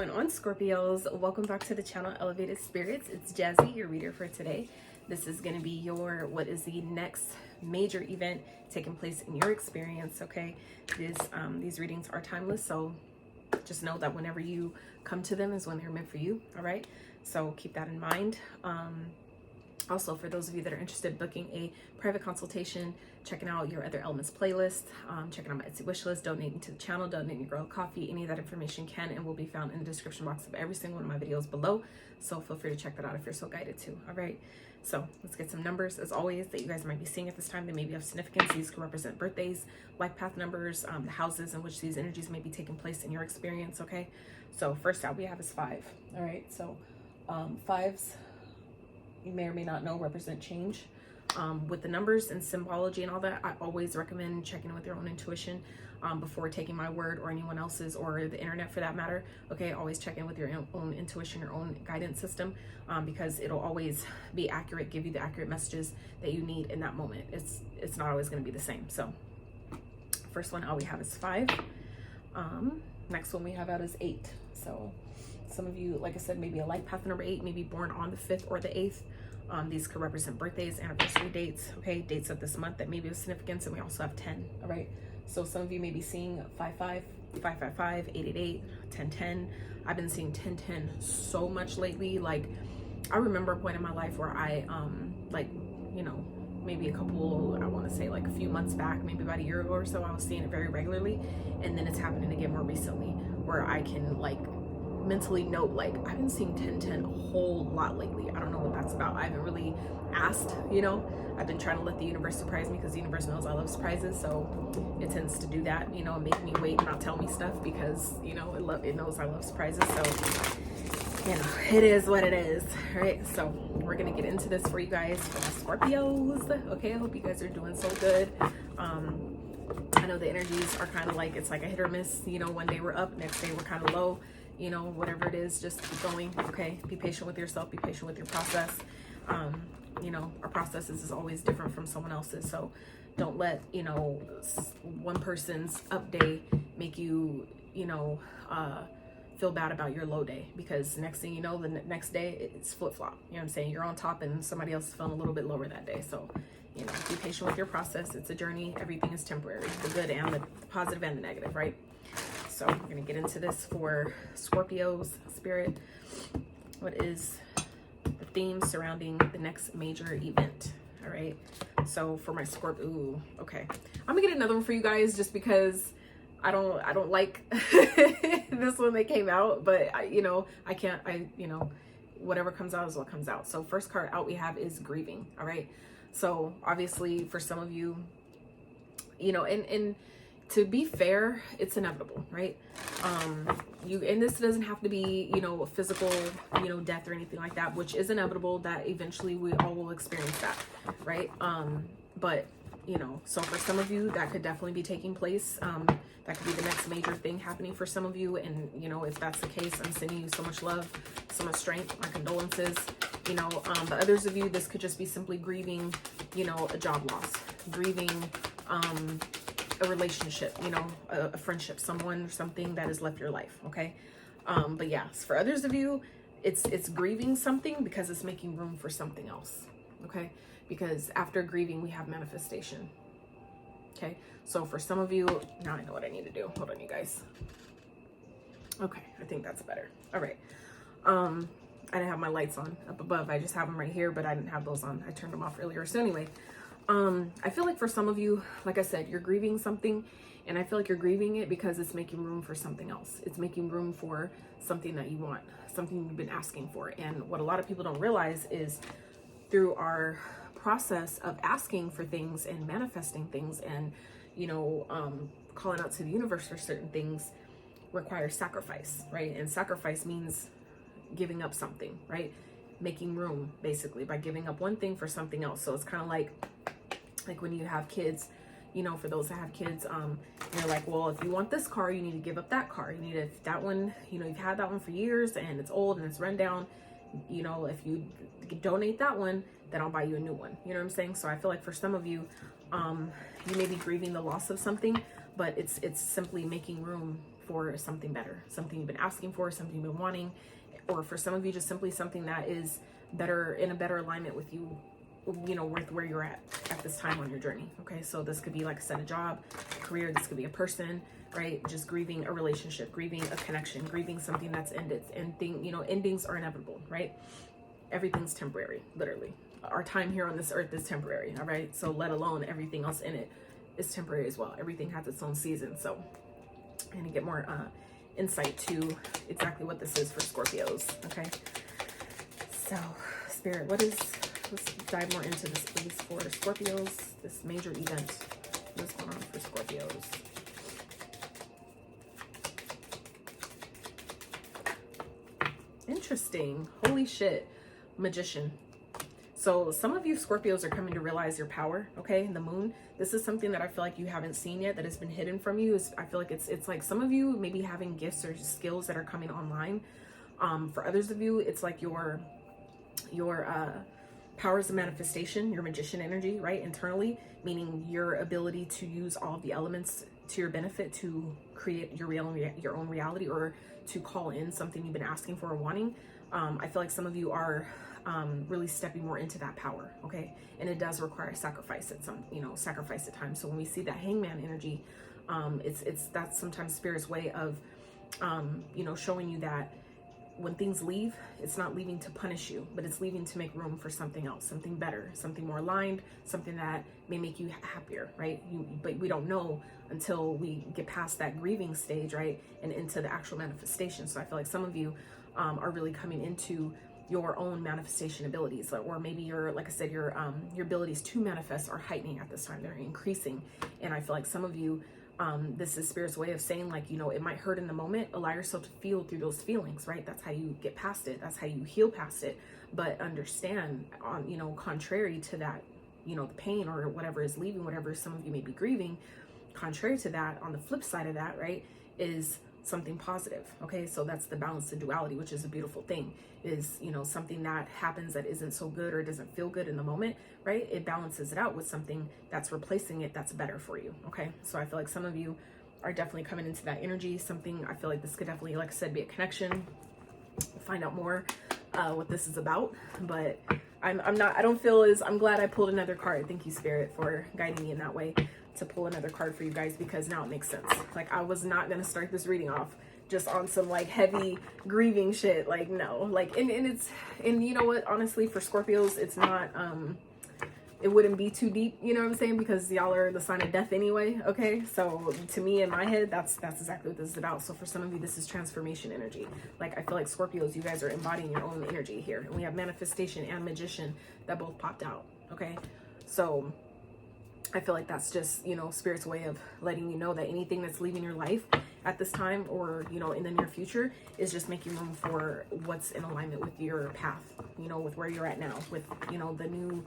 going on, Scorpios? Welcome back to the channel Elevated Spirits. It's Jazzy, your reader for today. This is going to be your what is the next major event taking place in your experience. Okay, these readings are timeless, so just know that whenever you come to them is when they're meant for you. All right, so keep that in mind. Also, for those of you that are interested in booking a private consultation, checking out your other elements playlist, checking out my Etsy wish list, donating to the channel, donating your girl coffee, any of that information can and will be found in the description box of every single one of my videos below. So feel free to check that out if you're so guided to. All right, so let's get some numbers as always that you guys might be seeing at this time. They may be of significance. These could represent birthdays, life path numbers, the houses in which these energies may be taking place in your experience. Okay, so first out we have is 5. All right, so 5s, you may or may not know, represent change. With the numbers and symbology and all that, I always recommend checking with your own intuition before taking my word or anyone else's or the internet for that matter. Okay, always check in with your own intuition, your own guidance system, because it'll always be accurate, give you the accurate messages that you need in that moment. It's not always going to be the same. So first one out we have is 5. Next one we have out is 8. So some of you, like I said, maybe a life path number 8, maybe born on the 5th or the 8th. These could represent birthdays, anniversary dates, okay, dates of this month that may be of significance, and we also have 10. All right, so some of you may be seeing 5-5, 5-5-5, 8-8-8, 10-10. I've been seeing 10-10 so much lately. Like, I remember a point in my life where I like, you know, maybe I want to say like a few months back, maybe about a year ago or so, I was seeing it very regularly, and then it's happening again more recently where I can like mentally note, like, I've been seeing 10-10 a whole lot lately. I don't know what that's about. I haven't really asked, you know. I've been trying to let the universe surprise me because the universe knows I love surprises, so it tends to do that, you know, make me wait and not tell me stuff because, you know, it knows I love surprises. So, you know, it is what it is. All right, so we're gonna get into this for you guys, for my Scorpios. Okay, I hope you guys are doing so good. I know the energies are kind of like, it's like a hit or miss, you know. One day we're up, next day we're kind of low, you know, whatever it is, just keep going. Okay, be patient with yourself, be patient with your process. You know, our processes is always different from someone else's, so don't let, you know, one person's up day make you, you know, feel bad about your low day, because next thing you know, the next day it's flip-flop. You know what I'm saying? You're on top and somebody else is feeling a little bit lower that day. So, you know, be patient with your process. It's a journey. Everything is temporary, the good and the positive and the negative, right? So we're going to get into this for Scorpios, spirit. What is the theme surrounding the next major event? All right, so for my Scorpio, ooh, okay, I'm gonna get another one for you guys just because I don't like this one that came out, but you know, you know, whatever comes out is what comes out. So first card out we have is grieving. All right, so obviously for some of you, you know, and to be fair, it's inevitable, right? And this doesn't have to be, you know, a physical, you know, death or anything like that, which is inevitable, that eventually we all will experience that, right? But, you know, so for some of you, that could definitely be taking place. That could be the next major thing happening for some of you. And, you know, if that's the case, I'm sending you so much love, so much strength, my condolences, you know. But others of you, this could just be simply grieving, you know, a job loss, grieving, a relationship, you know, a friendship, someone or something that has left your life. Okay, but yeah, for others of you, it's grieving something because it's making room for something else. Okay, because after grieving we have manifestation. Okay, so for some of you, now I know what I need to do. Hold on, you guys. Okay, I think that's better. All right, I didn't have my lights on up above. I just have them right here, but I didn't have those on. I turned them off earlier. So anyway, I feel like for some of you, like I said, you're grieving something, and I feel like you're grieving it because it's making room for something else. It's making room for something that you want, something you've been asking for. And what a lot of people don't realize is through our process of asking for things and manifesting things and, you know, calling out to the universe for certain things requires sacrifice, right? And sacrifice means giving up something, right? Making room, basically, by giving up one thing for something else. So it's kind of like when you have kids, you know, for those that have kids, you're like, well, if you want this car, you need to give up that car. You need that one, you know, you've had that one for years and it's old and it's run down. You know, if you donate that one, then I'll buy you a new one. You know what I'm saying? So I feel like for some of you, you may be grieving the loss of something, but it's simply making room for something better, something you've been asking for, something you've been wanting, or for some of you, just simply something that is better, in a better alignment with you, you know, with where you're at this time on your journey. Okay, so this could be, like I said, a job, a career, this could be a person, right? Just grieving a relationship, grieving a connection, grieving something that's ended. And you know, endings are inevitable, right? Everything's temporary, literally. Our time here on this earth is temporary, all right? So let alone everything else in it is temporary as well. Everything has its own season. So I'm gonna get more insight to exactly what this is for Scorpios, okay? So Spirit, let's dive more into this, please, for Scorpios, this major event. What's going on for Scorpios? Interesting. Holy shit. Magician. So some of you Scorpios are coming to realize your power, okay? The moon. This is something that I feel like you haven't seen yet, that has been hidden from you. I feel like it's like some of you maybe having gifts or skills that are coming online. For others of you, it's like your powers of manifestation, your magician energy, right? Internally, meaning your ability to use all of the elements to your benefit to create your own reality, or to call in something you've been asking for or wanting. I feel like some of you are really stepping more into that power, okay? And it does require sacrifice at sacrifice at times. So when we see that hangman energy, that's sometimes Spirit's way of, showing you that when things leave, it's not leaving to punish you, but it's leaving to make room for something else, something better, something more aligned, something that may make you happier, right? But we don't know until we get past that grieving stage, right? And into the actual manifestation. So I feel like some of you are really coming into your own manifestation abilities, or maybe like I said, your abilities to manifest are heightening at this time. They're increasing. And I feel like some of you, this is Spirit's way of saying, like, it might hurt in the moment. Allow yourself to feel through those feelings, right? That's how you get past it. That's how you heal past it. But understand, contrary to that, the pain or whatever is leaving, whatever some of you may be grieving, contrary to that, on the flip side of that, right, is something positive. Okay, so that's the balance and duality, which is a beautiful thing. Is something that happens that isn't so good or doesn't feel good in the moment, right? It balances it out with something that's replacing it, that's better for you. Okay, so I feel like some of you are definitely coming into that energy. Something, I feel like this could definitely, like I said, be a connection. We'll find out more what this is about, but I'm glad I pulled another card. Thank you, Spirit, for guiding me in that way to pull another card for you guys, because now it makes sense. Like, I was not going to start this reading off just on some like heavy grieving shit. Like, no, like, and you know what, honestly, for Scorpios, it's not, it wouldn't be too deep, you know what I'm saying? Because y'all are the sign of death anyway. Okay. So to me, in my head, that's exactly what this is about. So for some of you, this is transformation energy. Like, I feel like Scorpios, you guys are embodying your own energy here. And we have manifestation and magician that both popped out. Okay. So I feel like that's just, Spirit's way of letting you know that anything that's leaving your life at this time, or, in the near future, is just making room for what's in alignment with your path, with where you're at now, with, the new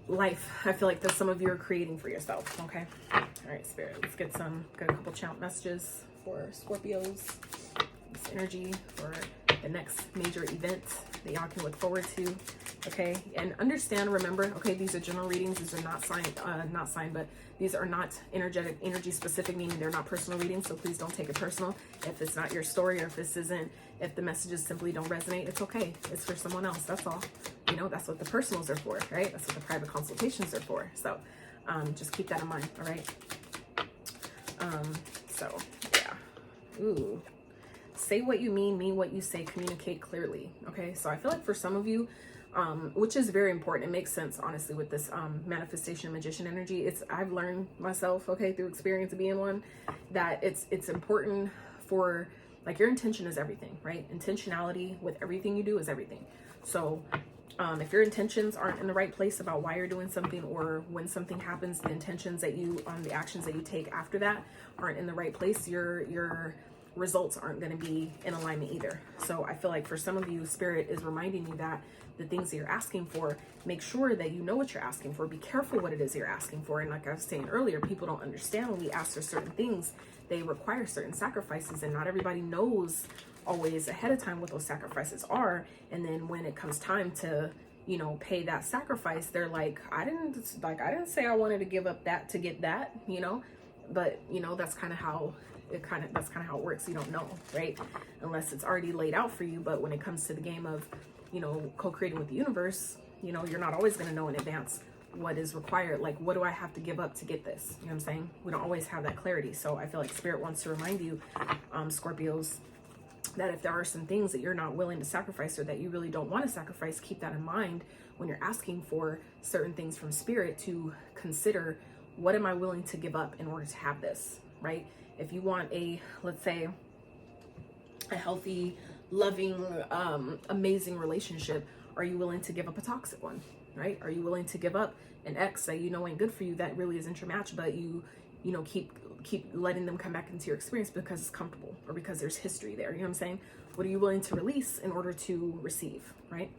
life. I feel like that some of you are creating for yourself. Okay. All right, Spirit, let's get a couple channel messages for Scorpios, this energy for the next major event that y'all can look forward to. Okay, and understand, remember, okay, these are general readings. These are not signed, but these are not energy specific, meaning they're not personal readings. So please don't take it personal. If it's not your story, or if the messages simply don't resonate, it's okay. It's for someone else. That's all. That's what the personals are for, right? That's what the private consultations are for. So just keep that in mind. All right. So yeah. Ooh. Say what you mean what you say, communicate clearly. Okay. So I feel like for some of you, which is very important. It makes sense, honestly, with this manifestation magician energy. I've learned myself, okay, through experience of being one, that it's important for, like, your intention is everything, right? Intentionality with everything you do is everything. So if your intentions aren't in the right place about why you're doing something, or when something happens, the intentions that the actions that you take after that aren't in the right place, your results aren't going to be in alignment either. So I feel like for some of you, Spirit is reminding you that the things that you're asking for, make sure that you know what you're asking for. Be careful what it is you're asking for. And like I was saying earlier, people don't understand when we ask for certain things, they require certain sacrifices, and not everybody knows always ahead of time what those sacrifices are. And then when it comes time to, pay that sacrifice, they're like, I didn't say I wanted to give up that to get that, but that's kind of how that's kind of how it works. You don't know, right? Unless it's already laid out for you. But when it comes to the game of, you know, co-creating with the universe, you know, you're not always going to know in advance what is required. Like, what do I have to give up to get this? You know what I'm saying? We don't always have that clarity. So I feel like Spirit wants to remind you, Scorpios, that if there are some things that you're not willing to sacrifice or that you really don't want to sacrifice, keep that in mind when you're asking for certain things from Spirit, to consider, what am I willing to give up in order to have this, right? If you want a, let's say, a healthy, loving, amazing relationship, are you willing to give up a toxic one, right? Are you willing to give up an ex that you know ain't good for you, that really isn't your match, but you know, keep letting them come back into your experience because it's comfortable or because there's history there? You know what I'm saying? What are you willing to release in order to receive, right?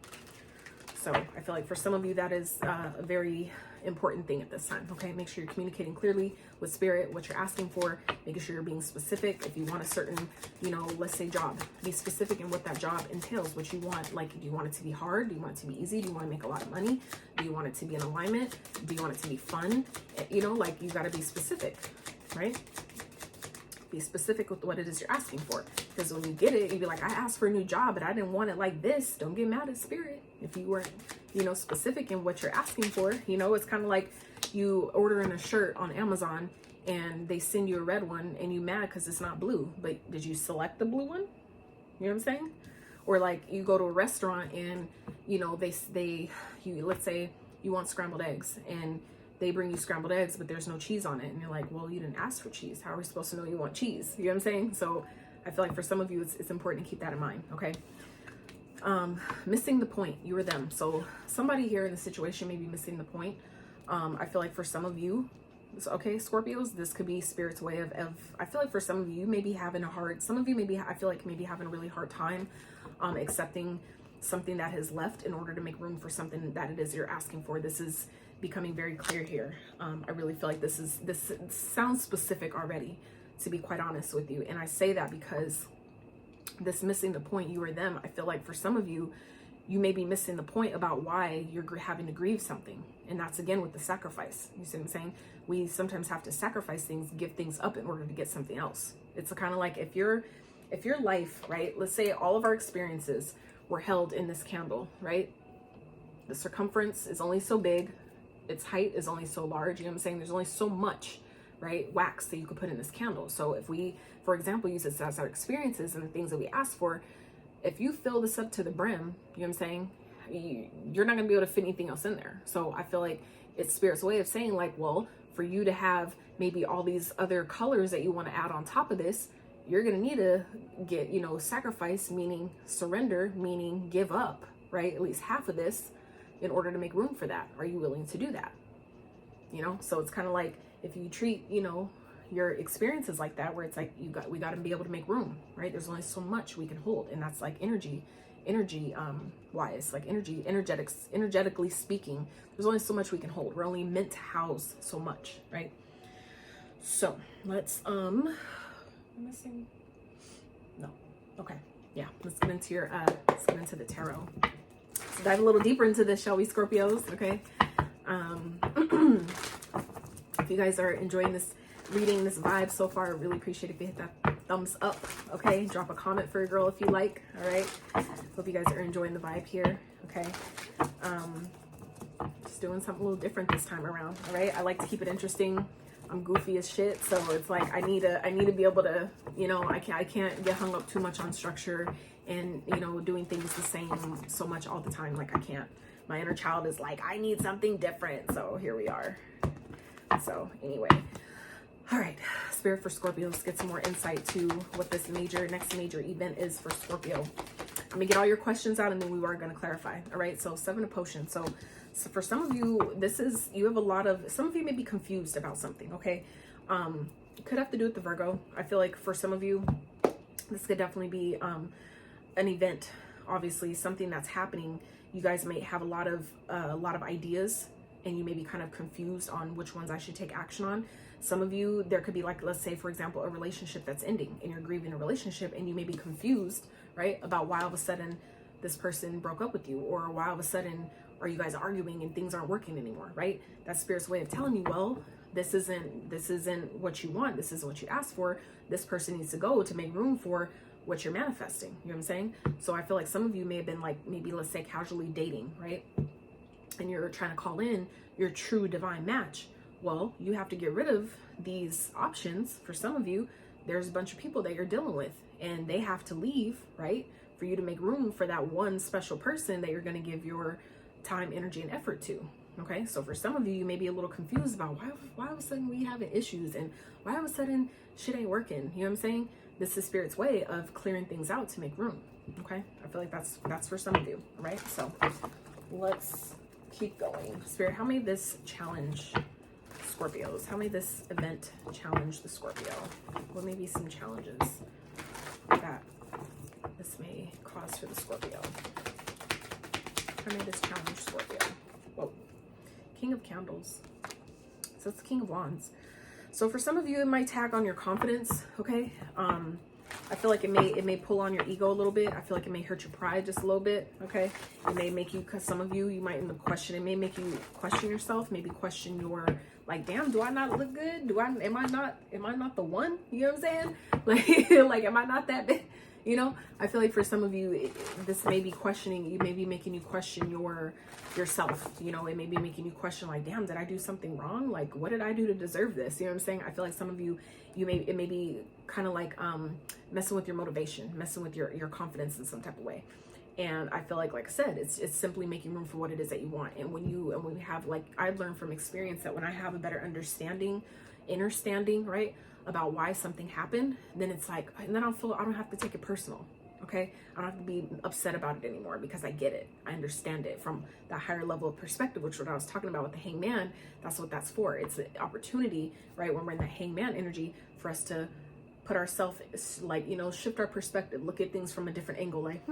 So I feel like for some of you, that is a very important thing at this time. Okay, make sure you're communicating clearly with Spirit what you're asking for, making sure you're being specific. If you want a certain, you know, let's say job, be specific in what that job entails, what you want. Like, do you want it to be hard? Do you want it to be easy? Do you want to make a lot of money? Do you want it to be in alignment? Do you want it to be fun? You know, like, you got to be specific, right? Be specific with what it is you're asking for, because when you get it, you'll be like, I asked for a new job, but I didn't want it like this. Don't get mad at Spirit if you weren't, you know, specific in what you're asking for. You know, it's kind of like you ordering a shirt on Amazon and they send you a red one and you mad because it's not blue, but did you select the blue one? You know what I'm saying? Or like, you go to a restaurant and, you know, let's say you want scrambled eggs and they bring you scrambled eggs, but there's no cheese on it. And you're like, well, you didn't ask for cheese. How are we supposed to know you want cheese? You know what I'm saying? So I feel like for some of you, it's important to keep that in mind. Okay. Missing the point, you or them. So somebody here in the situation may be missing the point. I feel like for some of you, okay, Scorpios, this could be Spirit's way of I feel like for some of you, maybe having a hard, some of you maybe, I feel like maybe having a really hard time, accepting something that has left in order to make room for something that it is you're asking for. This is becoming very clear here. I really feel like this sounds specific already, to be quite honest with you. And I say that because this missing the point, you or them, I feel like for some of you, you may be missing the point about why you're having to grieve something. And that's again with the sacrifice. You see what I'm saying? We sometimes have to sacrifice things, give things up in order to get something else. It's kind of like if your life, right? Let's say all of our experiences were held in this candle, right? The circumference is only so big. Its height is only so large. You know what I'm saying? There's only so much, right, wax that you could put in this candle. So if we, for example, use this as our experiences and the things that we ask for, if you fill this up to the brim, you know what I'm saying, you're not going to be able to fit anything else in there. So I feel like it's Spirit's way of saying, like, well, for you to have maybe all these other colors that you want to add on top of this, you're going to need to get, you know, sacrifice, meaning surrender, meaning give up, right, at least half of this in order to make room for that. Are you willing to do that? You know, so it's kind of like if you treat, you know, your experiences like that, where it's like we got to be able to make room, right? There's only so much we can hold, and that's like energy wise, like energetically speaking, there's only so much we can hold. We're only meant to house so much, right? So let's missing, no, okay, yeah, let's get into the tarot. So dive a little deeper into this, shall we, Scorpios? Okay. If you guys are enjoying this reading, this vibe so far, I really appreciate if you hit that thumbs up. Okay, drop a comment for your girl if you like. All right, hope you guys are enjoying the vibe here. Okay, just doing something a little different this time around. All right, I like to keep it interesting. I'm goofy as shit, so it's like I need to be able to, you know, I can't get hung up too much on structure and, you know, doing things the same so much all the time. Like, I can't. My inner child is like, I need something different. So here we are. So anyway, all right, Spirit for Scorpio, let's get some more insight to what this next major event is for Scorpio. I'm gonna get all your questions out and then we are going to clarify. All right, so 7 of Potions. So for some of you, you have some of you may be confused about something. Okay, could have to do with the Virgo. I feel like for some of you, this could definitely be an event, obviously something that's happening. You guys may have a lot of ideas, and you may be kind of confused on which ones I should take action on. Some of you, there could be, like, let's say, for example, a relationship that's ending and you're grieving a relationship, and you may be confused, right, about why all of a sudden this person broke up with you, or why all of a sudden are you guys arguing and things aren't working anymore, right? That's Spirit's way of telling you, well, this isn't what you want. This isn't what you asked for. This person needs to go to make room for what you're manifesting. You know what I'm saying? So I feel like some of you may have been like, maybe let's say casually dating, right? And you're trying to call in your true divine match. Well, you have to get rid of these options. For some of you, there's a bunch of people that you're dealing with and they have to leave, right? For you to make room for that one special person that you're going to give your time, energy, and effort to. Okay, so for some of you, you may be a little confused about why all of a sudden we having issues and why all of a sudden shit ain't working. You know what I'm saying? This is Spirit's way of clearing things out to make room. Okay, I feel like that's for some of you. All right, so let's keep going. Spirit, how may this challenge Scorpios? How may this event challenge the Scorpio? What may be some challenges that this may cause for the Scorpio? How may this challenge Scorpio? Whoa. King of Candles. So it's the King of Wands. So for some of you, it might tag on your confidence, okay? I feel like it may pull on your ego a little bit. I feel like it may hurt your pride just a little bit, okay? It may make you, because some of you might end up questioning. It may make you question yourself, maybe question your, like, damn, do I not look good? Am I not the one? You know what I'm saying? Like am I not that big? You know, I feel like for some of you, this may be questioning, you may be making you question yourself. You know, it may be making you question like, damn, did I do something wrong? Like, what did I do to deserve this? You know what I'm saying? I feel like some of you, it may be kind of like messing with your motivation, messing with your confidence in some type of way. And I feel like I said, it's simply making room for what it is that you want. And when we have, like, I've learned from experience that when I have a better understanding, right, about why something happened, then it's like, and then I don't have to take it personal. Okay, I don't have to be upset about it anymore because I get it. I understand it from that higher level of perspective, which is what I was talking about with the hangman. That's what that's for. It's an opportunity, right, when we're in that hangman energy, for us to put ourselves, like, you know, shift our perspective, look at things from a different angle, like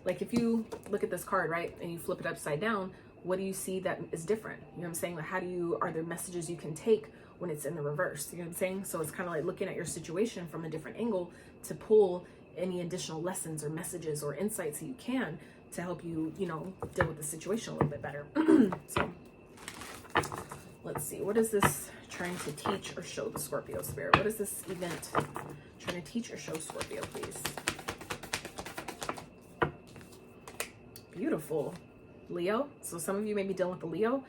if you look at this card, right, and you flip it upside down, what do you see that is different? You know what I'm saying? Like, are there messages you can take when it's in the reverse? You know what I'm saying? So it's kind of like looking at your situation from a different angle to pull any additional lessons or messages or insights that you can to help you, you know, deal with the situation a little bit better. So let's see, what is this trying to teach or show the Scorpio Spirit? What is this event trying to teach or show Scorpio, please? Beautiful. Leo. So some of you may be dealing with the Leo,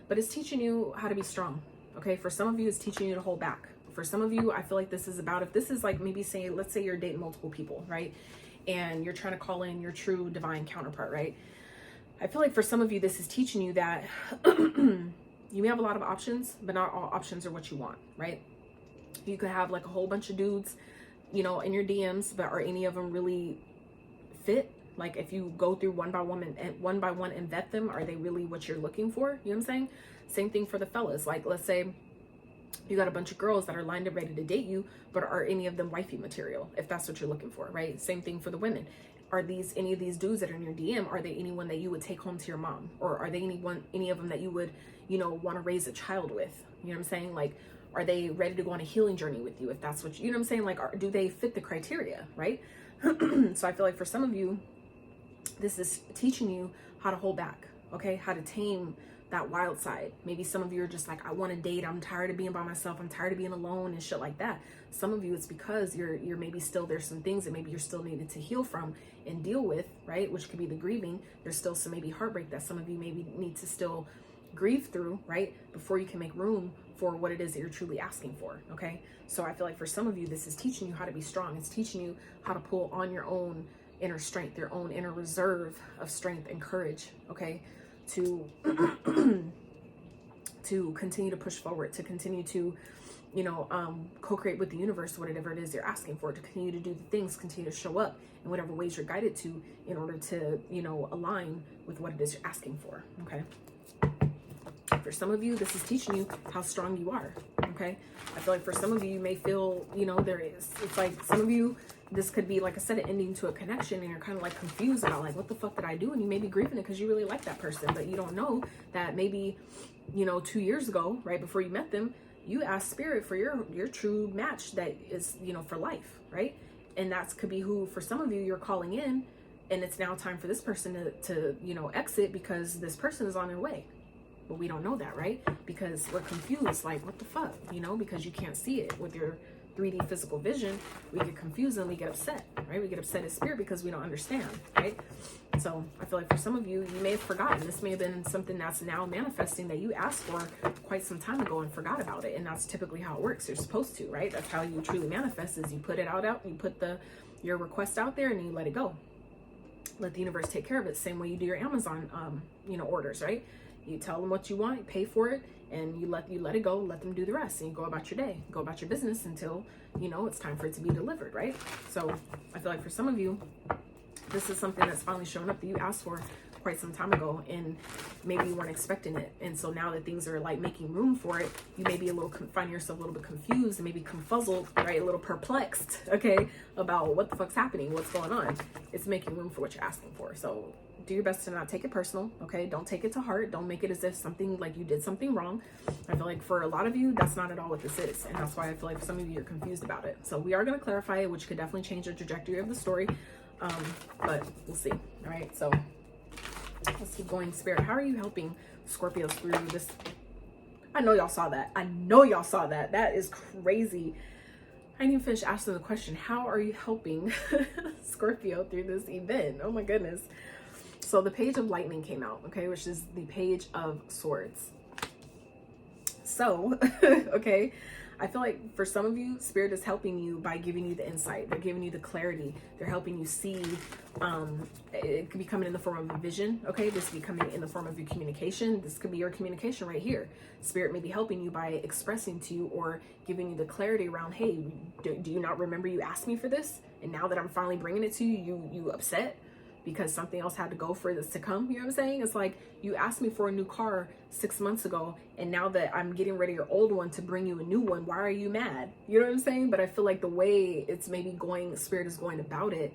but it's teaching you how to be strong. Okay, for some of you, it's teaching you to hold back. For some of you, I feel like this is about, if this is like maybe saying, let's say you're dating multiple people, right? And you're trying to call in your true divine counterpart, right? I feel like for some of you, this is teaching you that you may have a lot of options, but not all options are what you want, right? You could have like a whole bunch of dudes, you know, in your DMs, but are any of them really fit? Like, if you go through one by one and vet them, are they really what you're looking for? You know what I'm saying? Same thing for the fellas. Like, let's say you got a bunch of girls that are lined up ready to date you, but are any of them wifey material, if that's what you're looking for, right? Same thing for the women. Are any of these dudes that are in your DM, are they anyone that you would take home to your mom? Or are they any of them that you would, you know, want to raise a child with? You know what I'm saying? Like, are they ready to go on a healing journey with you, if that's what you know what I'm saying? Like, do they fit the criteria, right? So I feel like for some of you, this is teaching you how to hold back, okay? How to tame that wild side. Maybe some of you are just like, I want to date. I'm tired of being by myself. I'm tired of being alone and shit like that. Some of you, it's because you're maybe still, there's some things that maybe you're still needed to heal from and deal with, right? Which could be the grieving. There's still some maybe heartbreak that some of you maybe need to still grieve through, right? Before you can make room for what it is that you're truly asking for, okay? So I feel like for some of you, this is teaching you how to be strong. It's teaching you how to pull on your own inner strength, your own inner reserve of strength and courage, okay? To continue to push forward, to continue to, you know, co-create with the universe, whatever it is you're asking for, to continue to do the things, continue to show up in whatever ways you're guided to in order to, you know, align with what it is you're asking for, okay? For some of you, this is teaching you how strong you are, okay? I feel like for some of you, you may feel, you know, it's like some of you, this could be, like I said, an ending to a connection, and you're kind of like confused about like, what the fuck did I do? And you may be grieving it because you really like that person, but you don't know that maybe, you know, 2 years ago, right before you met them, you asked Spirit for your true match that is, you know, for life, right? And that's could be who, for some of you, you're calling in, and it's now time for this person to you know, exit because this person is on their way. but we don't know that, right? Because we're confused, like, what the fuck, you know, because you can't see it with your 3D physical vision. We get confused and we get upset, right? We get upset as spirit because we don't understand, right? So I feel like for some of you, you may have forgotten. This may have been something that's now manifesting that you asked for quite some time ago and forgot about it. And that's typically how it works. You're supposed to, right? That's how you truly manifest, is you put it out, you put your request out there and you let it go. Let the universe take care of it. Same way you do your Amazon, you know, orders, right? You tell them what you want, you pay for it, and you let it go, let them do the rest, and you go about your day, go about your business until, you know, it's time for it to be delivered, right? So I feel like for some of you, this is something that's finally shown up that you asked for quite some time ago, and maybe you weren't expecting it. And so now that things are like making room for it, you may be finding yourself a little bit confused and maybe confuzzled, right? A little perplexed, okay, about what the fuck's happening, what's going on. It's making room for what you're asking for. So do your best to not take it personal, okay? Don't take it to heart. Don't make it as if something, like you did something wrong. I feel like for a lot of you, that's not at all what this is. And that's why I feel like for some of you, you're confused about it. So we are going to clarify it, which could definitely change the trajectory of the story. But we'll see. All right. So let's keep going. Spirit, how are you helping Scorpios through this? I know y'all saw that. I know y'all saw that. That is crazy. I didn't even finish asking the question. How are you helping Scorpio through this event? Oh my goodness. So the Page of Lightning came out, okay, which is the Page of Swords. So, okay, I feel like for some of you, Spirit is helping you by giving you the insight. They're giving you the clarity. They're helping you see. It could be coming in the form of a vision, okay? This could be coming in the form of your communication. This could be your communication right here. Spirit may be helping you by expressing to you or giving you the clarity around, hey, do you not remember you asked me for this? And now that I'm finally bringing it to you, you upset because something else had to go for this to come. You know what I'm saying? It's like you asked me for a new car 6 months ago, and now that I'm getting rid of your old one to bring you a new one, why are you mad? You know what I'm saying? But I feel like the way it's maybe going, Spirit is going about it,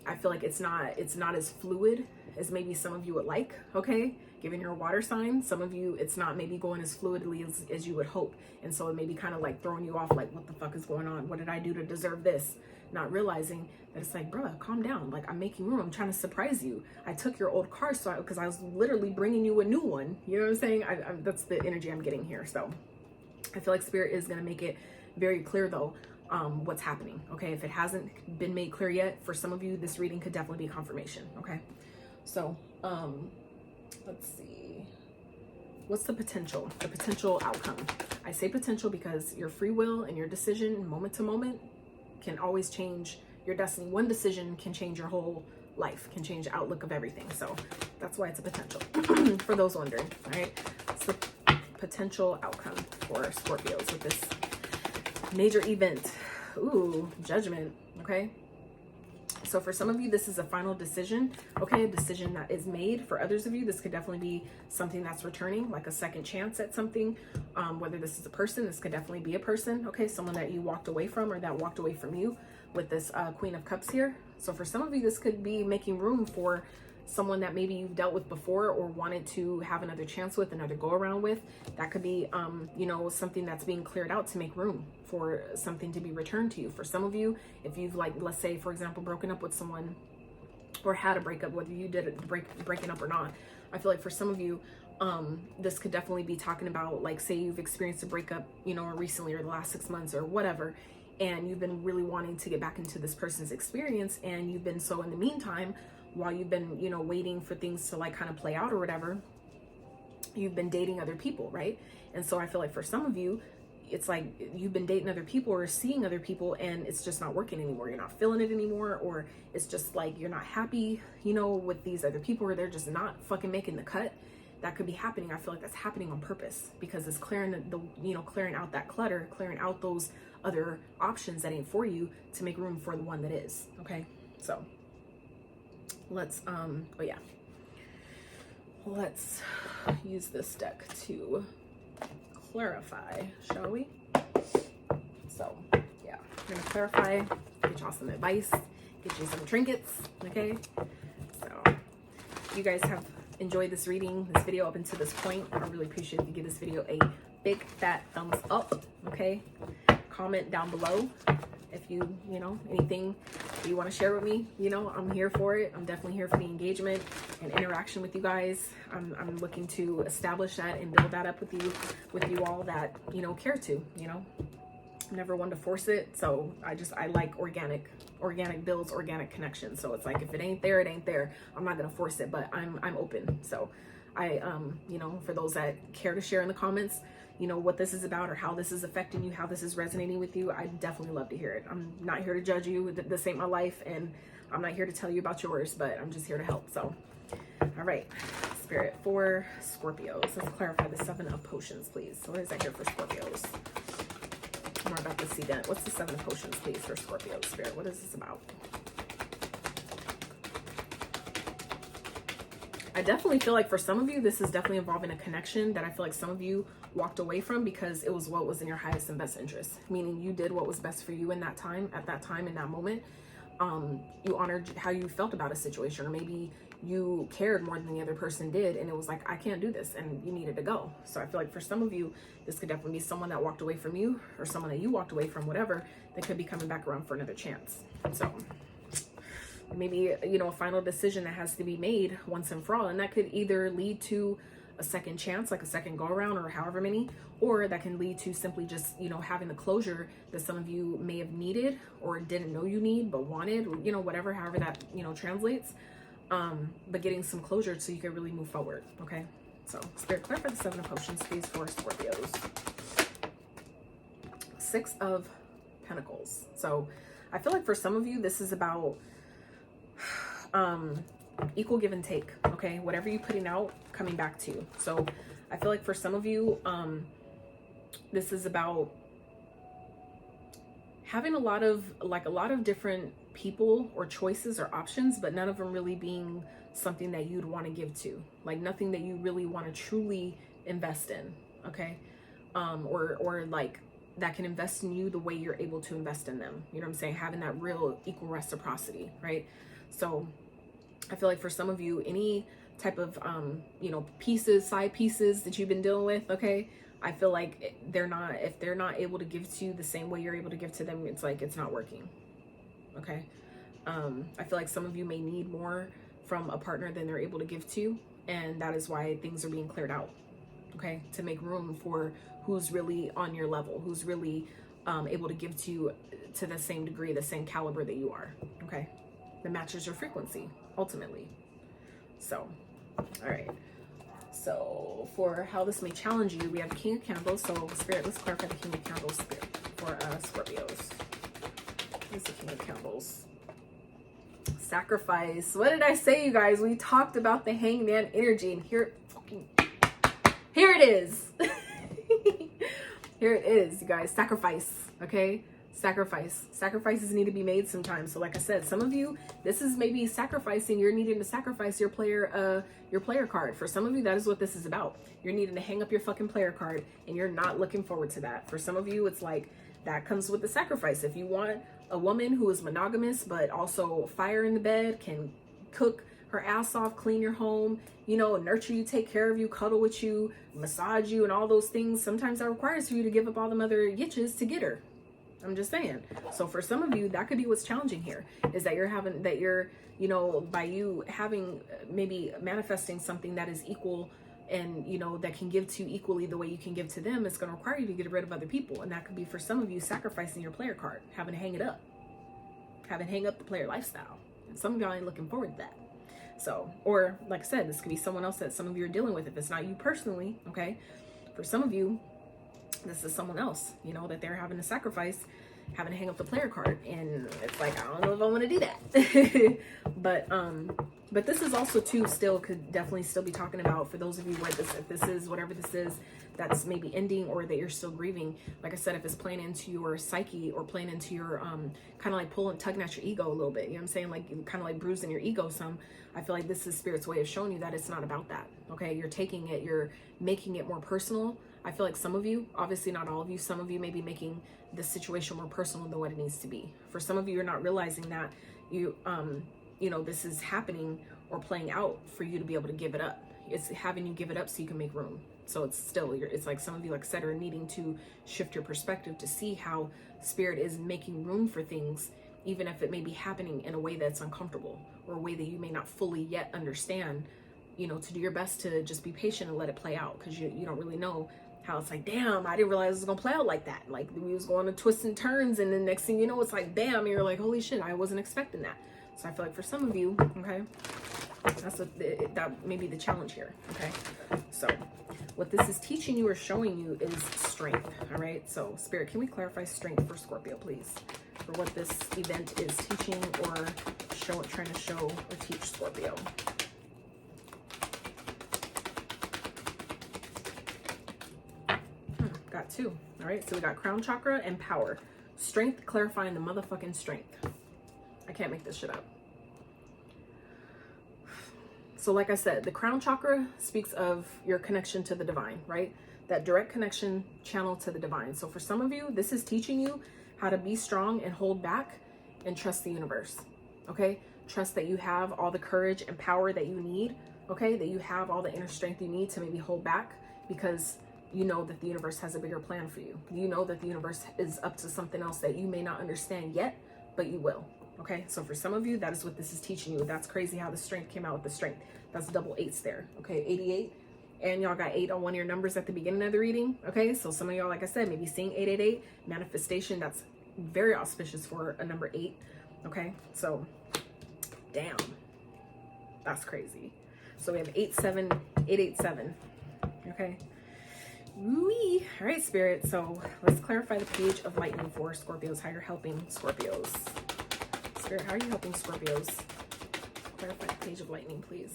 I feel like it's not as fluid as maybe some of you would like, okay? Given your water sign, some of you, it's not maybe going as fluidly as you would hope. And so it may be kind of like throwing you off, like, what the fuck is going on? What did I do to deserve this? Not realizing that it's like, bruh, calm down. Like, I'm making room. I'm trying to surprise you. I took your old car because I was literally bringing you a new one. You know what I'm saying? That's the energy I'm getting here. So I feel like Spirit is going to make it very clear, though, what's happening. Okay. If it hasn't been made clear yet, for some of you, this reading could definitely be confirmation. Okay. So, let's see. What's the potential outcome? I say potential because your free will and your decision moment to moment can always change your destiny. One decision can change your whole life, can change the outlook of everything. So that's why it's a potential for those wondering, right? It's the potential outcome for Scorpios with this major event. Ooh, Judgment. Okay. So for some of you, this is a final decision, okay? A decision that is made. For others of you, this could definitely be something that's returning, like a second chance at something. Whether this is a person, this could definitely be a person, okay? Someone that you walked away from or that walked away from you with this Queen of Cups here. So for some of you, this could be making room for someone that maybe you've dealt with before or wanted to have another chance with, another go around with. That could be, you know, something that's being cleared out to make room for something to be returned to you. For some of you, if you've, like, let's say, for example, broken up with someone or had a breakup, whether you did it breaking up or not, I feel like for some of you, this could definitely be talking about, like, say you've experienced a breakup, you know, recently or the last 6 months or whatever, and you've been really wanting to get back into this person's experience, and you've been, so in the meantime, while you've been, you know, waiting for things to, like, kind of play out or whatever, you've been dating other people, right? And so I feel like for some of you, it's like you've been dating other people or seeing other people, and it's just not working anymore. You're not feeling it anymore, or it's just like you're not happy, you know, with these other people, or they're just not fucking making the cut. That could be happening. I feel like that's happening on purpose because it's clearing clearing out that clutter, clearing out those other options that ain't for you to make room for the one that is. Okay, so let's let's use this deck to clarify, shall we? So yeah, I'm gonna clarify, get y'all some advice, get you some trinkets, okay? So you guys have enjoyed this reading, this video up until this point. I really appreciate if you give this video a big fat thumbs up, okay? Comment down below if you know anything you want to share with me, you know, I'm here for it. I'm definitely here for the engagement and interaction with you guys. I'm looking to establish that and build that up with you all that, you know, care to, you know. I'm never one to force it. So I like organic builds, organic connections. So it's like, if it ain't there, it ain't there. I'm not going to force it, but I'm open. So you know, for those that care to share in the comments, you know, what this is about or how this is affecting you, how this is resonating with you, I'd definitely love to hear it. I'm not here to judge you. This ain't my life, and I'm not here to tell you about yours, but I'm just here to help. So, all right, Spirit, for Scorpios, let's clarify the 7 of Potions, please. So what is that here for Scorpios? More about this event. What's the 7 of Potions, please, for Scorpio, Spirit? What is this about? I definitely feel like for some of you, this is definitely involving a connection that I feel like some of you walked away from because it was what was in your highest and best interest. Meaning you did what was best for you in that time, at that time, in that moment. You honored how you felt about a situation, or maybe you cared more than the other person did, and it was like, I can't do this, and you needed to go. So I feel like for some of you, this could definitely be someone that walked away from you, or someone that you walked away from, whatever, that could be coming back around for another chance. So maybe, you know, a final decision that has to be made once and for all, and that could either lead to a second chance, like a second go around, or however many, or that can lead to simply just, you know, having the closure that some of you may have needed or didn't know you need but wanted, you know, whatever, however that, you know, translates, but getting some closure so you can really move forward. Okay, so Spirit, clarify the 7 of Potions, please, for Scorpios. 6 of Pentacles. So I feel like for some of you, this is about equal give and take. Okay, whatever you're putting out, coming back to you. So I feel like for some of you, this is about having a lot of different people or choices or options, but none of them really being something that you'd want to give to, like nothing that you really want to truly invest in. Okay, or like that can invest in you the way you're able to invest in them. You know what I'm saying? Having that real equal reciprocity, right? So I feel like for some of you, any type of, you know, side pieces that you've been dealing with, okay, I feel like if they're not able to give to you the same way you're able to give to them, it's like, it's not working. Okay. I feel like some of you may need more from a partner than they're able to give to you. And that is why things are being cleared out. Okay. To make room for who's really on your level, who's really, able to give to you to the same degree, the same caliber that you are. Okay. That matches your frequency ultimately. So, all right. So for how this may challenge you, we have the King of Candles. So Spirit, let's clarify the King of Candles, Spirit, for Scorpios. What's the King of Candles? Sacrifice. What did I say, you guys? We talked about the Hangman energy, and here it is. Here it is, you guys. Sacrifice. Okay. Sacrifices need to be made sometimes. So like I said, some of you, this is maybe sacrificing. You're needing to sacrifice your player card. For some of you, that is what this is about. You're needing to hang up your fucking player card, and you're not looking forward to that. For some of you, it's like that comes with the sacrifice. If you want a woman who is monogamous but also fire in the bed, can cook her ass off, clean your home, you know, nurture you, take care of you, cuddle with you, massage you, and all those things, sometimes that requires for you to give up all them other yitches to get her. I'm just saying. So for some of you, that could be what's challenging here, is that you're, you know, by you having, maybe manifesting something that is equal and, you know, that can give to you equally the way you can give to them, it's going to require you to get rid of other people. And that could be for some of you sacrificing your player card, having to hang it up, hang up the player lifestyle. And some of y'all ain't looking forward to that. So, or like I said, this could be someone else that some of you are dealing with. If it's not you personally, okay, for some of you, this is someone else, you know, that they're having to sacrifice, having to hang up the player card. And it's like, I don't know if I want to do that. But this is also too, still could definitely still be talking about, for those of you where if this is whatever this is that's maybe ending, or that you're still grieving. Like I said, if it's playing into your psyche, or playing into your kind of like tugging at your ego a little bit, you know what I'm saying, like kind of like bruising your ego some, I feel like this is Spirit's way of showing you that it's not about that. Okay, you're taking it, you're making it more personal. I feel like some of you, obviously not all of you, some of you may be making this situation more personal than what it needs to be. For some of you, you're not realizing that you know, this is happening or playing out for you to be able to give it up. It's having you give it up so you can make room. So it's still, it's like some of you, like I said, are needing to shift your perspective to see how Spirit is making room for things even if it may be happening in a way that's uncomfortable or a way that you may not fully yet understand, you know, to do your best to just be patient and let it play out, because you don't really know how it's like, damn, I didn't realize it was gonna play out like that. Like we was going to twists and turns, and then next thing you know, it's like, bam, and you're like, holy shit, I wasn't expecting that. So I feel like for some of you, okay, that may be the challenge here, okay? So what this is teaching you or showing you is strength, all right? So Spirit, can we clarify strength for Scorpio, please? For what this event is teaching or trying to show or teach Scorpio. Got two. All right, so we got crown chakra and power. Strength, clarifying the motherfucking strength. I can't make this shit up. So like I said, the crown chakra speaks of your connection to the divine, right? That direct connection channel to the divine. So for some of you, this is teaching you how to be strong and hold back and trust the universe, okay? Trust that you have all the courage and power that you need, okay? That you have all the inner strength you need to maybe hold back, because you know that the universe has a bigger plan for you. You know that the universe is up to something else that you may not understand yet, but you will. Okay, so for some of you, that is what this is teaching you. That's crazy how the strength came out with the strength. That's double eights there. Okay, 88. And y'all got 8 on one of your numbers at the beginning of the reading. Okay, so some of y'all, like I said, maybe seeing 888, manifestation, that's very auspicious for a number 8. Okay, so damn, that's crazy. So we have 87, 887. Okay. Woo-wee. All right, Spirit. So let's clarify the page of lightning for Scorpios. How you're helping Scorpios. Spirit, how are you helping Scorpios? Clarify the page of lightning, please.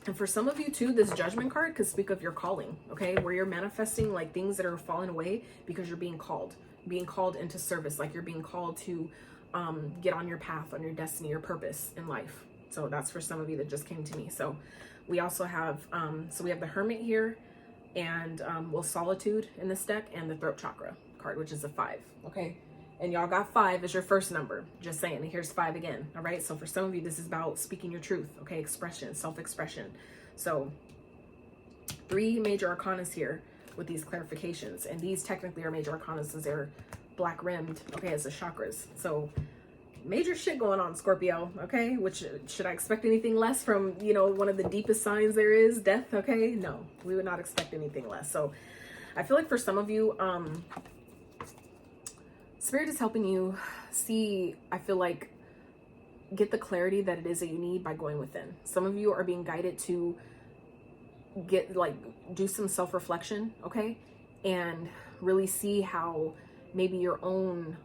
And for some of you too, this judgment card could speak of your calling, okay? Where you're manifesting like things that are falling away because you're being called into service. Like you're being called to get on your path, on your destiny, your purpose in life. So that's for some of you that just came to me. So we also have, so we have the Hermit here, and well, Solitude in this deck, and the Throat Chakra card, which is a 5, okay? And y'all got 5 as your first number, just saying, and here's 5 again, all right? So for some of you, this is about speaking your truth, okay? Expression, self-expression. So 3 major arcanas here with these clarifications, and these technically are major arcanas since they're black rimmed, okay, as the chakras. So major shit going on, Scorpio, okay? Which, should I expect anything less from, you know, one of the deepest signs there is, death, okay? No, we would not expect anything less. So I feel like for some of you, Spirit is helping you see, I feel like, get the clarity that it is that you need by going within. Some of you are being guided to get, like, do some self-reflection, okay? And really see how maybe your own,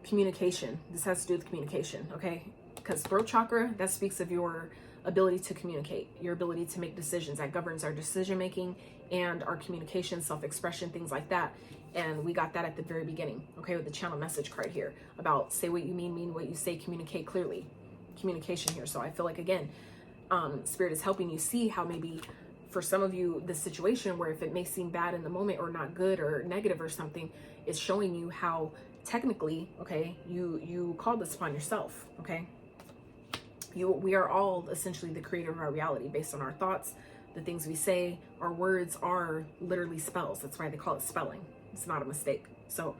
communication, this has to do with communication, okay? Because throat chakra, that speaks of your ability to communicate, your ability to make decisions. That governs our decision making and our communication, self-expression, things like that. And we got that at the very beginning, okay, with the channel message card here about say what you mean what you say, communicate clearly, communication here. So I feel like, again, Spirit is helping you see how maybe for some of you, this situation where if it may seem bad in the moment or not good or negative or something, is showing you how technically, okay, you called this upon yourself, okay? We are all essentially the creator of our reality based on our thoughts, the things we say. Our words are literally spells. That's why they call it spelling. It's not a mistake. So,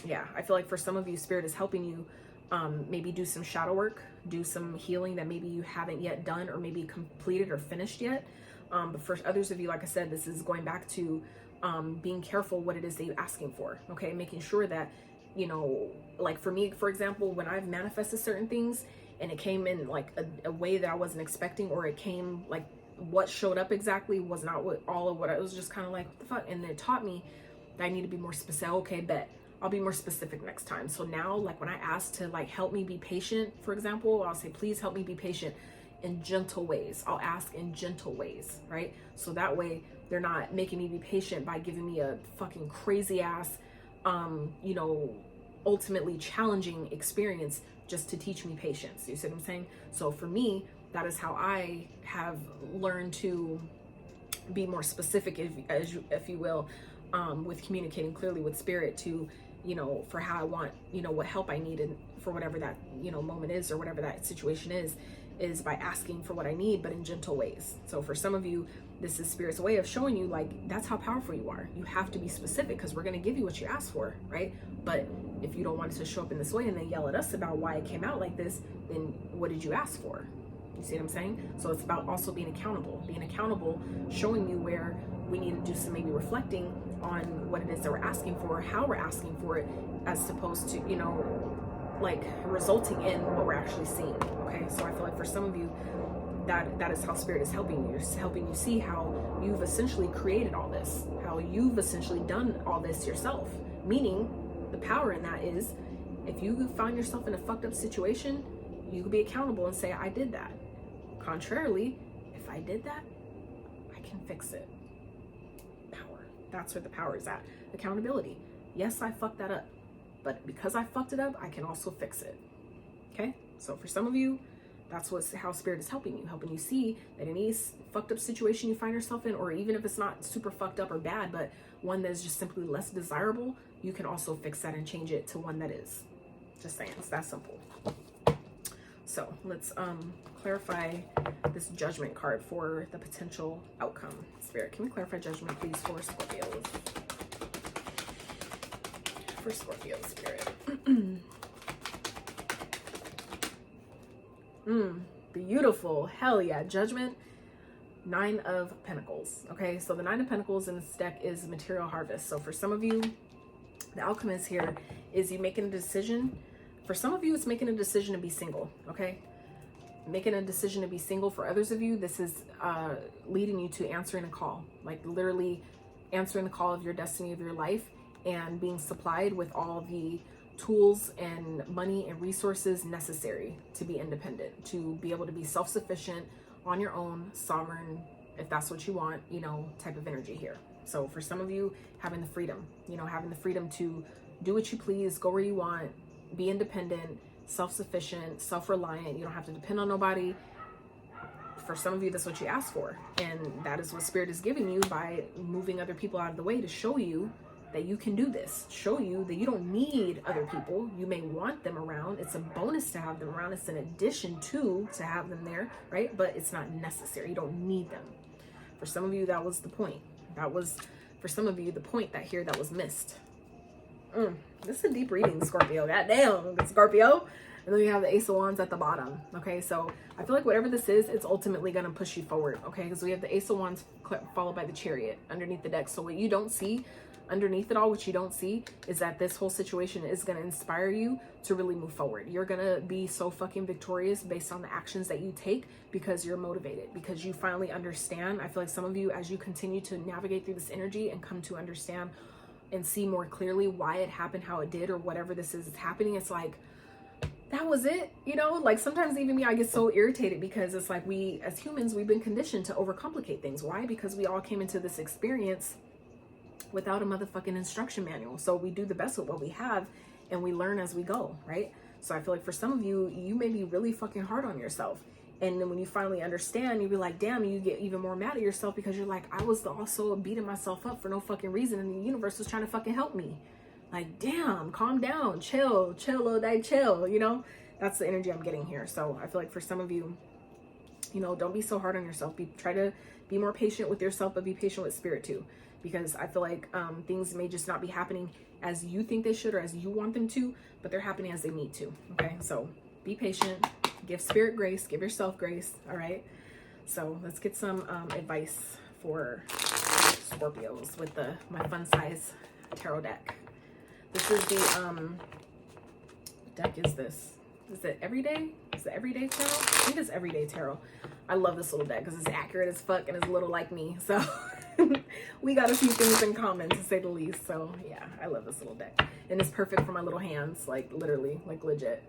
yeah, I feel like for some of you, Spirit is helping you maybe do some shadow work, do some healing that maybe you haven't yet done or maybe completed or finished yet. But for others of you, like I said, this is going back to being careful what it is that you're asking for, okay? Making sure that, you know, like for me, for example, when I've manifested certain things and it came in like a way that I wasn't expecting, or it came like what showed up exactly was not what all of what I was just kind of like, what the fuck? And it taught me that I need to be more specific. Okay, bet I'll be more specific next time. So now, like when I ask to like help me be patient, for example, I'll say, please help me be patient in gentle ways. I'll ask in gentle ways, right? So that way they're not making me be patient by giving me a fucking crazy ass, you know, ultimately challenging experience just to teach me patience. You see what I'm saying? So for me, that is how I have learned to be more specific, if you will, with communicating clearly with Spirit to, you know, for how I want, you know, what help I needed for whatever that, you know, moment is or whatever that situation is is by asking for what I need, but in gentle ways. So for some of you, this is Spirit's way of showing you, like, that's how powerful you are. You have to be specific, because we're going to give you what you asked for, right? But if you don't want it to show up in this way and then yell at us about why it came out like this, then what did you ask for? You see what I'm saying? So it's about also being accountable, showing you where we need to do some maybe reflecting on what it is that we're asking for, how we're asking for it, as opposed to, you know, like resulting in what we're actually seeing. Okay, so I feel like for some of you, that is how Spirit is helping you. It's helping you see how you've essentially created all this, how you've essentially done all this yourself. Meaning, the power in that is, if you find yourself in a fucked up situation, you can be accountable and say, I did that. Contrarily, if I did that, I can fix it. Power. That's where the power is at. Accountability. Yes, I fucked that up, but because I fucked it up, I can also fix it. Okay? So for some of you, that's how Spirit is helping you see that any fucked up situation you find yourself in, or even if it's not super fucked up or bad, but one that is just simply less desirable, you can also fix that and change it to one that is. Just saying, it's that simple. So let's clarify this Judgment card for the potential outcome. Spirit, can we clarify Judgment, please, for Scorpios? For Scorpio, Spirit. Beautiful. Hell yeah. Judgment. 9 of Pentacles. Okay, so the 9 of Pentacles in this deck is material harvest. So for some of you, the outcome is here is you making a decision. For some of you, it's making a decision to be single. Okay, making a decision to be single. For others of you, this is leading you to answering a call, like literally answering the call of your destiny, of your life, and being supplied with all the tools and money and resources necessary to be independent, to be able to be self-sufficient on your own, sovereign, if that's what you want, you know, type of energy here. So for some of you, having the freedom, you know, having the freedom to do what you please, go where you want, be independent, self-sufficient, self-reliant. You don't have to depend on nobody. For some of you, that's what you asked for. And that is what Spirit is giving you by moving other people out of the way to show you that you can do this, show you that you don't need other people. You may want them around. It's a bonus to have them around. It's an addition to have them there, right? But it's not necessary. You don't need them. For some of you, that was the point. That was, for some of you, the point that was missed. This is a deep reading, Scorpio. Goddamn, Scorpio. And then you have the Ace of Wands at the bottom. Okay, so I feel like whatever this is, it's ultimately going to push you forward. Okay, because we have the Ace of Wands followed by the Chariot underneath the deck. So what you don't see, underneath it all, what you don't see is that this whole situation is going to inspire you to really move forward. You're going to be so fucking victorious based on the actions that you take, because you're motivated, because you finally understand. I feel like some of you, as you continue to navigate through this energy and come to understand and see more clearly why it happened, how it did, or whatever this is happening, it's like, that was it, you know? Like sometimes even me, I get so irritated because it's like we, as humans, we've been conditioned to overcomplicate things. Why? Because we all came into this experience without a motherfucking instruction manual. So we do the best with what we have and we learn as we go, right? So I feel like for some of you, you may be really fucking hard on yourself. And then when you finally understand, you be like, damn, you get even more mad at yourself because you're like, I was also beating myself up for no fucking reason. And the universe was trying to fucking help me. Like, damn, calm down, chill, little day, chill, you know? That's the energy I'm getting here. So I feel like for some of you, you know, don't be so hard on yourself. Try to be more patient with yourself, but be patient with Spirit too. Because I feel like things may just not be happening as you think they should or as you want them to, but they're happening as they need to, okay? So be patient, give Spirit grace, give yourself grace, all right? So let's get some advice for Scorpios with my fun size tarot deck. This is the, deck is this? Is it Everyday? Is it Everyday Tarot? I think it's Everyday Tarot. I love this little deck because it's accurate as fuck and it's a little like me. So we got a few things in common, to say the least. So yeah, I love this little deck. And it's perfect for my little hands, like literally, like legit.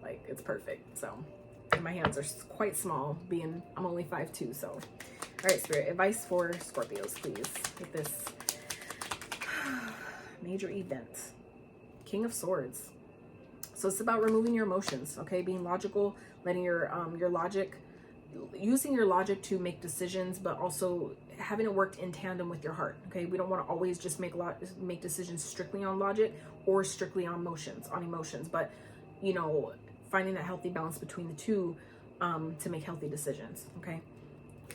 Like it's perfect. So, and my hands are quite small, being I'm only 5'2". So, all right, Spirit, advice for Scorpios, please, with this major event. King of Swords. So it's about removing your emotions, okay? Being logical, letting your logic, using your logic to make decisions, but also having it work in tandem with your heart, okay? We don't want to always just make decisions strictly on logic or strictly on emotions, but, you know, finding that healthy balance between the two to make healthy decisions, okay?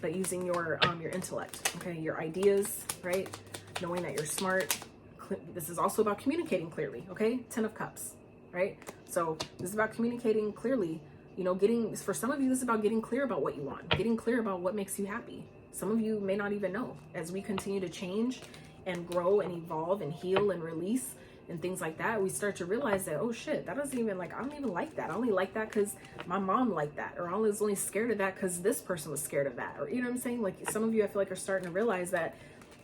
But using your intellect, okay? Your ideas, right? Knowing that you're smart. This is also about communicating clearly, okay? 10 of Cups, right? So this is about communicating clearly. You know, for some of you, this is about getting clear about what you want, getting clear about what makes you happy. Some of you may not even know. As we continue to change and grow and evolve and heal and release and things like that, we start to realize that, oh shit, that doesn't even, like, I don't even like that. I only like that because my mom liked that, or I was only scared of that because this person was scared of that, or you know what I'm saying? Like, some of you, I feel like, are starting to realize that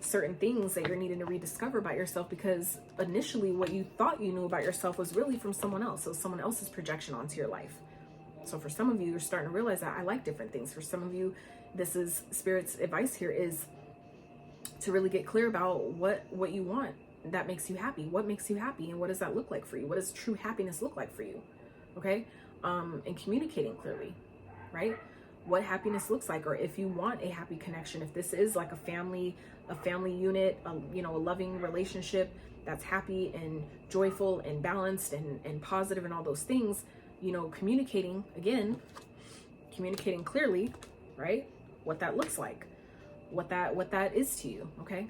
certain things that you're needing to rediscover about yourself, because initially what you thought you knew about yourself was really from someone else. So someone else's projection onto your life. So for some of you, you're starting to realize that I like different things. For some of you, this is Spirit's advice here, is to really get clear about what you want that makes you happy. What makes you happy, and what does that look like for you? What does true happiness look like for you? Okay? And communicating clearly, right? What happiness looks like, or if you want a happy connection, if this is like a family unit, you know, a loving relationship that's happy and joyful and balanced and positive and all those things, you know, communicating clearly, right? What that looks like, what that is to you, okay?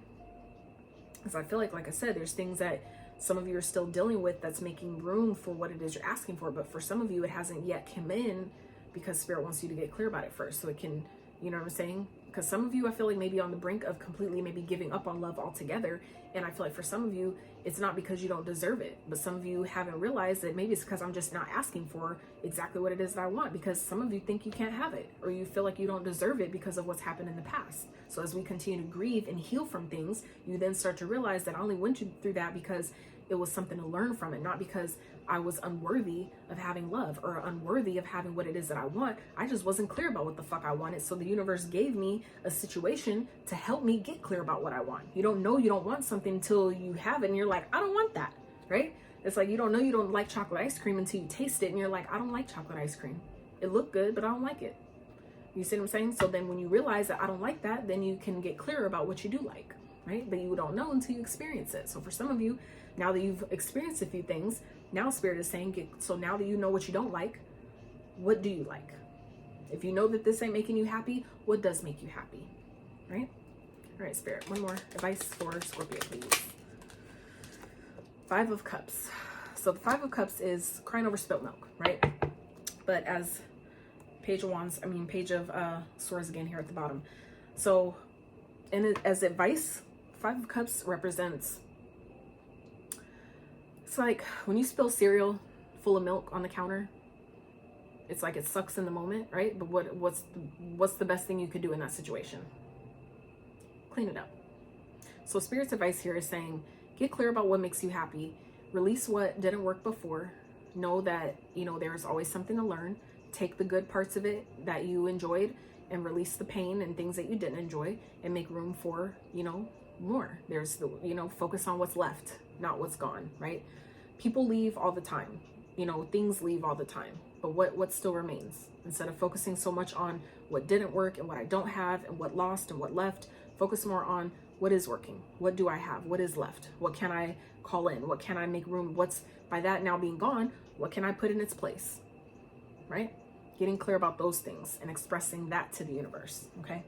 Because I feel like I said, there's things that some of you are still dealing with that's making room for what it is you're asking for. But for some of you, it hasn't yet come in because Spirit wants you to get clear about it first. So it can, you know what I'm saying? Because some of you, I feel like, maybe on the brink of completely maybe giving up on love altogether. And I feel like for some of you, it's not because you don't deserve it. But some of you haven't realized that maybe it's because I'm just not asking for exactly what it is that I want. Because some of you think you can't have it, or you feel like you don't deserve it because of what's happened in the past. So as we continue to grieve and heal from things, you then start to realize that I only went through that because it was something to learn from it, not because I was unworthy of having love or unworthy of having what it is that I want. I just wasn't clear about what the fuck I wanted. So the universe gave me a situation to help me get clear about what I want. You don't know you don't want something until you have it and you're like, I don't want that, right? It's like you don't know you don't like chocolate ice cream until you taste it and you're like, I don't like chocolate ice cream. It looked good, but I don't like it. You see what I'm saying? So then when you realize that I don't like that, then you can get clearer about what you do like, right? But you don't know until you experience it. So for some of you, now that you've experienced a few things, now Spirit is saying, so now that you know what you don't like, what do you like? If you know that this ain't making you happy, what does make you happy, right? All right, Spirit, one more advice for Scorpio, please. 5 of Cups. So the 5 of Cups is crying over spilt milk, right? But as Page of Swords again here at the bottom. So, as advice, 5 of Cups represents, it's like when you spill cereal full of milk on the counter, it's like it sucks in the moment, right? But what's the best thing you could do in that situation? Clean it up. So Spirit's advice here is saying, get clear about what makes you happy, release what didn't work before, know that, you know, there's always something to learn, take the good parts of it that you enjoyed and release the pain and things that you didn't enjoy and make room for, you know, more. There's the, you know, focus on what's left, not what's gone, right? People leave all the time, you know, things leave all the time, but what still remains? Instead of focusing so much on what didn't work and what I don't have and what lost and what left, focus more on what is working. What do I have? What is left? What can I call in? What can I make room? What's, by that now being gone, what can I put in its place, right? Getting clear about those things and expressing that to the universe, okay?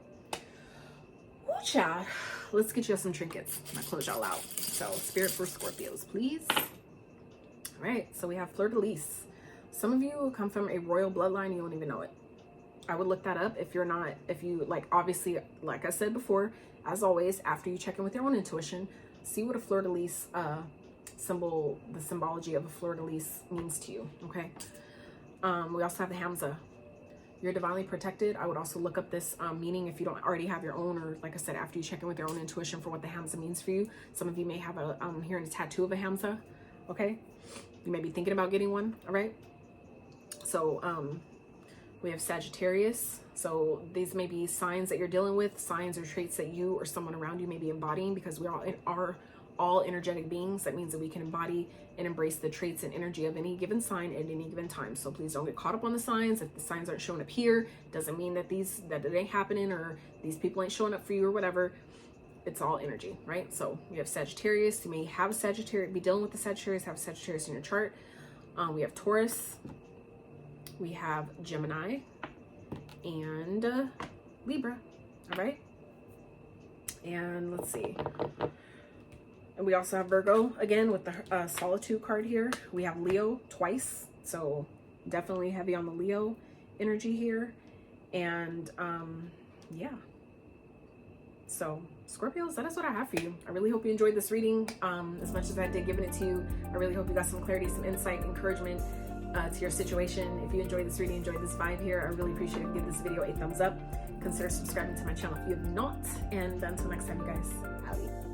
Ooh, child. Let's get you some trinkets. I'm gonna close y'all out. So, Spirit for Scorpios, please. All right, so we have fleur-de-lis. Some of you come from a royal bloodline, you don't even know it. I would look that up if you're not, if you, like, obviously, like I said before, as always, after you check in with your own intuition, see what a fleur-de-lis symbol, the symbology of a fleur-de-lis means to you, okay? We also have the Hamza. You're divinely protected. I would also look up this meaning if you don't already have your own, or like I said, after you check in with your own intuition for what the Hamza means for you. Some of you may have a hearing a tattoo of a Hamza, okay? You may be thinking about getting one, all right? So we have Sagittarius. So these may be signs that you're dealing with, signs or traits that you or someone around you may be embodying, because we are all energetic beings. That means that we can embody and embrace the traits and energy of any given sign at any given time. So please don't get caught up on the signs. If the signs aren't showing up here, doesn't mean that that it ain't happening, or these people ain't showing up for you or whatever. It's all energy, right? So we have Sagittarius. You may have a Sagittarius, be dealing with the Sagittarius, have Sagittarius in your chart. We have Taurus. We have Gemini. and Libra. All right. And let's see. And we also have Virgo again with the Solitude card here. We have Leo twice. So definitely heavy on the Leo energy here. And yeah. So Scorpios, that is what I have for you. I really hope you enjoyed this reading as much as I did giving it to you. I really hope you got some clarity, some insight, encouragement to your situation. If you enjoyed this reading, enjoyed this vibe here, I really appreciate it. Give this video a thumbs up. Consider subscribing to my channel if you have not. And until next time, you guys, howdy.